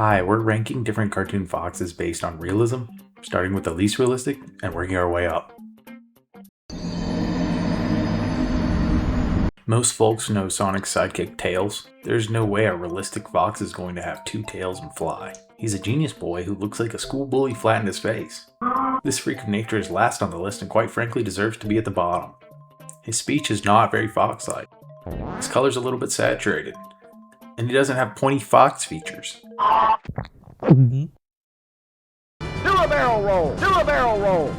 Hi, we're ranking different cartoon foxes based on realism, starting with the least realistic and working our way up. Most folks know Sonic's sidekick Tails. There's no way a realistic fox is going to have two tails and fly. He's a genius boy who looks like a school bully flat in his face. This freak of nature is last on the list and quite frankly deserves to be at the bottom. His speech is not very fox-like. His color's a little bit saturated. And he doesn't have pointy fox features. Do a barrel roll! Do a barrel roll!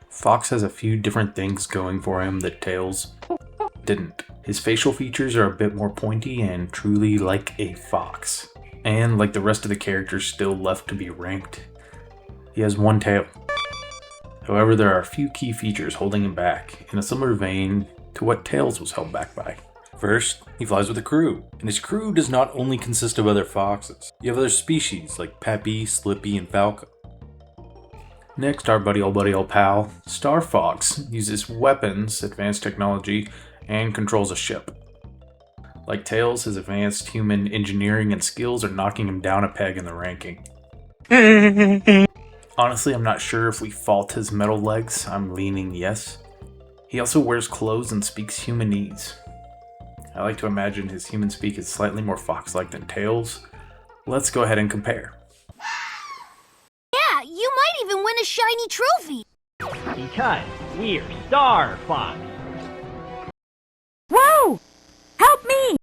Fox has a few different things going for him that Tails didn't. His facial features are a bit more pointy and truly like a fox. And like the rest of the characters still left to be ranked, he has one tail. However, there are a few key features holding him back, in a similar vein to what Tails was held back by. First, he flies with a crew, and his crew does not only consist of other foxes. You have other species like Peppy, Slippy, and Falco. Next, our buddy old pal, Star Fox, uses weapons, advanced technology, and controls a ship. Like Tails, his advanced human engineering and skills are knocking him down a peg in the ranking. Honestly, I'm not sure if we fault his metal legs. I'm leaning yes. He also wears clothes and speaks humanese. I like to imagine his human speak is slightly more fox-like than Tails. Let's go ahead and compare. Yeah, you might even win a shiny trophy! Because we're Star Fox! Whoa! Help me!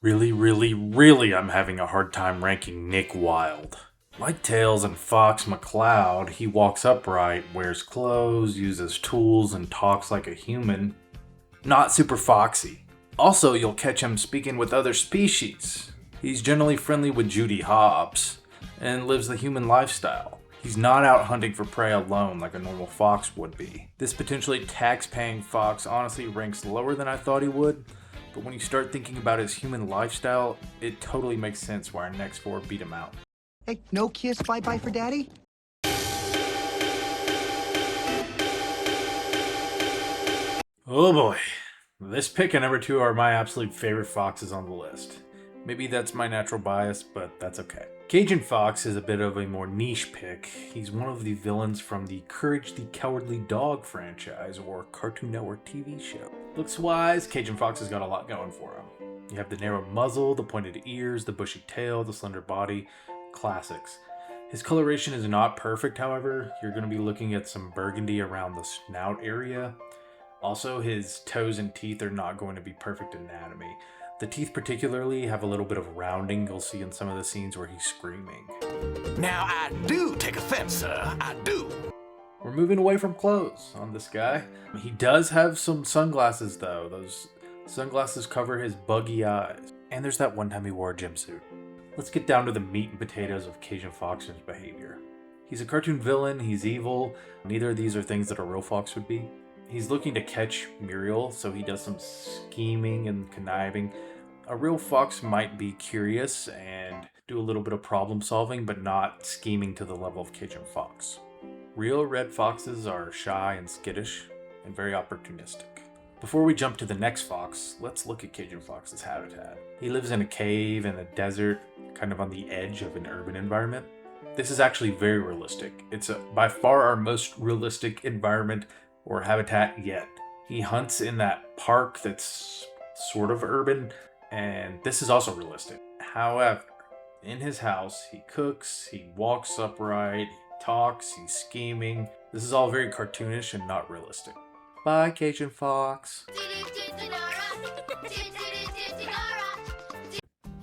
Really, I'm having a hard time ranking Nick Wilde. Like Tails and Fox McCloud, he walks upright, wears clothes, uses tools, and talks like a human. Not super foxy. Also, you'll catch him speaking with other species. He's generally friendly with Judy Hopps, and lives the human lifestyle. He's not out hunting for prey alone like a normal fox would be. This potentially tax-paying fox honestly ranks lower than I thought he would, but when you start thinking about his human lifestyle, it totally makes sense why our next four beat him out. Hey, no kiss, bye-bye for daddy? Oh boy. This pick and number 2 are my absolute favorite foxes on the list. Maybe that's my natural bias, but that's okay. Cajun Fox is a bit of a more niche pick. He's one of the villains from the Courage the Cowardly Dog franchise or Cartoon Network TV show. Looks-wise, Cajun Fox has got a lot going for him. You have the narrow muzzle, the pointed ears, the bushy tail, the slender body. Classics. His coloration is not perfect, however. You're going to be looking at some burgundy around the snout area. Also, his toes and teeth are not going to be perfect anatomy. The teeth particularly have a little bit of rounding you'll see in some of the scenes where he's screaming. Now I do take offense, sir. I do. We're moving away from clothes on this guy. He does have some sunglasses though. Those sunglasses cover his buggy eyes. And there's that one time he wore a gym suit. Let's get down to the meat and potatoes of Cajun Fox's behavior. He's a cartoon villain, he's evil. Neither of these are things that a real fox would be. He's looking to catch Muriel, so he does some scheming and conniving. A real fox might be curious and do a little bit of problem solving, but not scheming to the level of Cajun Fox. Real red foxes are shy and skittish, and very opportunistic. Before we jump to the next fox, let's look at Cajun Fox's habitat. He lives in a cave in a desert, kind of on the edge of an urban environment. This is actually very realistic. It's by far our most realistic environment or habitat yet. He hunts in that park that's sort of urban, and this is also realistic. However, in his house, he cooks, he walks upright, he talks, he's scheming. This is all very cartoonish and not realistic. Bye, Cajun Fox.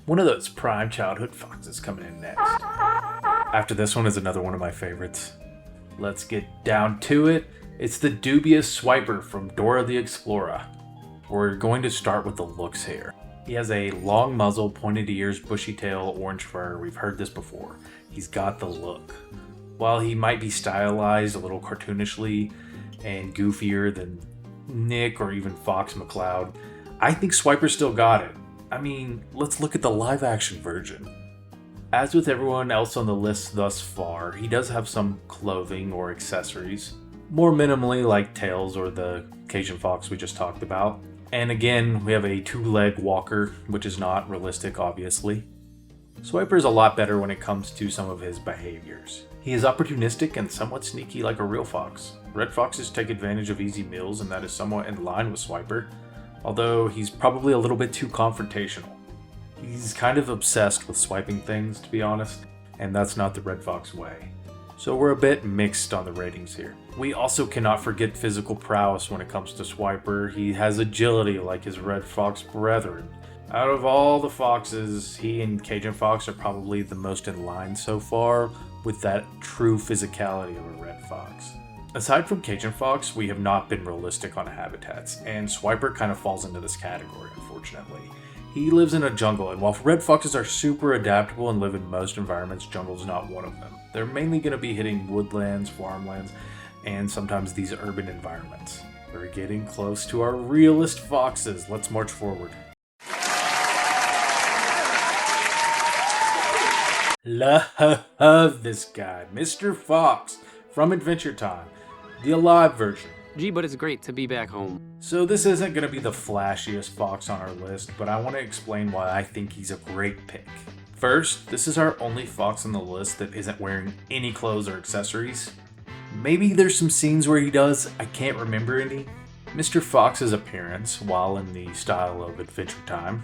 One of those prime childhood foxes coming in next. After this one is another one of my favorites. Let's get down to it. It's the dubious Swiper from Dora the Explorer. We're going to start with the looks here. He has a long muzzle, pointed ears, bushy tail, orange fur. We've heard this before. He's got the look. While he might be stylized a little cartoonishly and goofier than Nick or even Fox McCloud, I think Swiper still got it. I mean, let's look at the live action version. As with everyone else on the list thus far, he does have some clothing or accessories. More minimally like Tails or the Cajun Fox we just talked about. And again, we have a 2-leg walker, which is not realistic, obviously. Swiper is a lot better when it comes to some of his behaviors. He is opportunistic and somewhat sneaky like a real fox. Red foxes take advantage of easy meals, and that is somewhat in line with Swiper, although he's probably a little bit too confrontational. He's kind of obsessed with swiping things, to be honest, and that's not the red fox way. So we're a bit mixed on the ratings here. We also cannot forget physical prowess when it comes to Swiper. He has agility like his red fox brethren. Out of all the foxes, he and Cajun Fox are probably the most in line so far with that true physicality of a red fox. Aside from Cajun Fox, we have not been realistic on habitats, and Swiper kind of falls into this category, unfortunately. He lives in a jungle, and while red foxes are super adaptable and live in most environments, jungle is not one of them. They're mainly going to be hitting woodlands, farmlands, and sometimes these urban environments. We're getting close to our realist foxes. Let's march forward. Love this guy, Mr. Fox from Adventure Time, the alive version. Gee, but it's great to be back home. So this isn't going to be the flashiest fox on our list, but I want to explain why I think he's a great pick. First, this is our only fox on the list that isn't wearing any clothes or accessories. Maybe there's some scenes where he does, I can't remember any. Mr. Fox's appearance, while in the style of Adventure Time,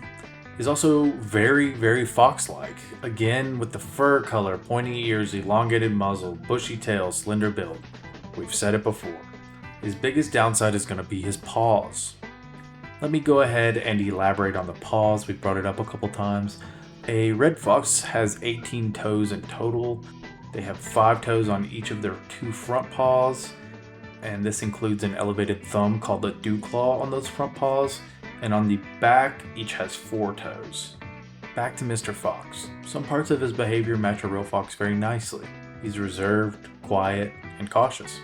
is also very, very fox-like. Again, with the fur color, pointy ears, elongated muzzle, bushy tail, slender build. We've said it before. His biggest downside is going to be his paws. Let me go ahead and elaborate on the paws. We brought it up a couple times. A red fox has 18 toes in total. They have 5 toes on each of their 2 front paws, and this includes an elevated thumb called the dew claw on those front paws, and on the back, each has 4 toes. Back to Mr. Fox. Some parts of his behavior match a real fox very nicely. He's reserved, quiet, and cautious.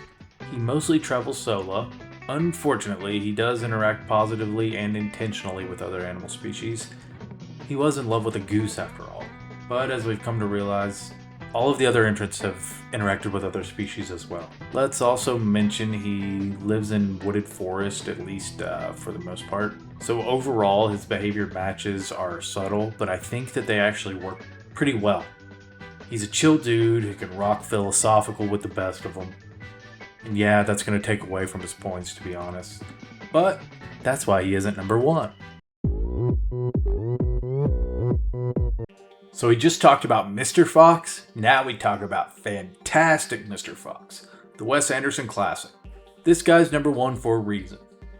He mostly travels solo. Unfortunately, he does interact positively and intentionally with other animal species. He was in love with a goose after all. But as we've come to realize, all of the other entrants have interacted with other species as well. Let's also mention he lives in wooded forest, at least for the most part. So overall, his behavior matches are subtle, but I think that they actually work pretty well. He's a chill dude who can rock philosophical with the best of them. And yeah, that's going to take away from his points, to be honest. But that's why he isn't number 1. So we just talked about Mr. Fox, now we talk about Fantastic Mr. Fox, the Wes Anderson classic. This guy's number 1 for a reason.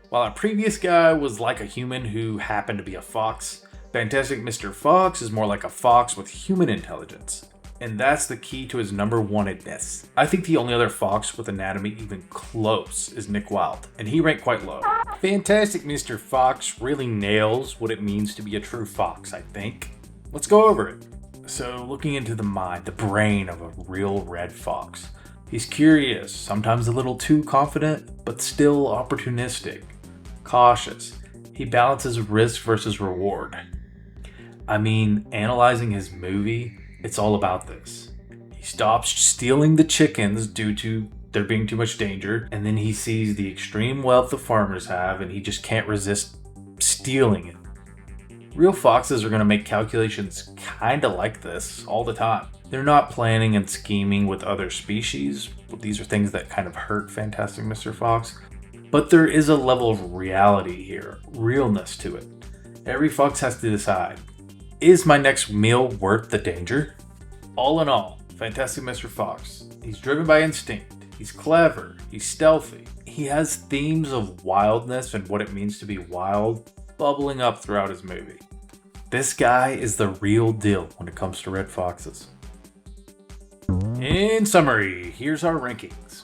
While our previous guy was like a human who happened to be a fox, Fantastic Mr. Fox is more like a fox with human intelligence. And that's the key to his number 1-edness. I think the only other fox with anatomy even close is Nick Wilde, and he ranked quite low. Fantastic Mr. Fox really nails what it means to be a true fox, I think. Let's go over it. So, looking into the mind, the brain of a real red fox. He's curious, sometimes a little too confident, but still opportunistic. Cautious. He balances risk versus reward. I mean, analyzing his movie, it's all about this. He stops stealing the chickens due to there being too much danger, and then he sees the extreme wealth the farmers have, and he just can't resist stealing it. Real foxes are going to make calculations kinda like this all the time. They're not planning and scheming with other species. These are things that kind of hurt Fantastic Mr. Fox. But there is a level of reality here, realness to it. Every fox has to decide, is my next meal worth the danger? All in all, Fantastic Mr. Fox. He's driven by instinct. He's clever. He's stealthy. He has themes of wildness and what it means to be wild bubbling up throughout his movie. This guy is the real deal when it comes to red foxes. In summary, here's our rankings.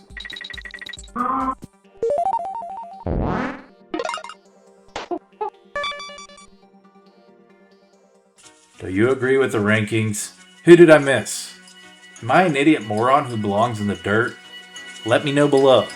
Do you agree with the rankings? Who did I miss? Am I an idiot moron who belongs in the dirt? Let me know below.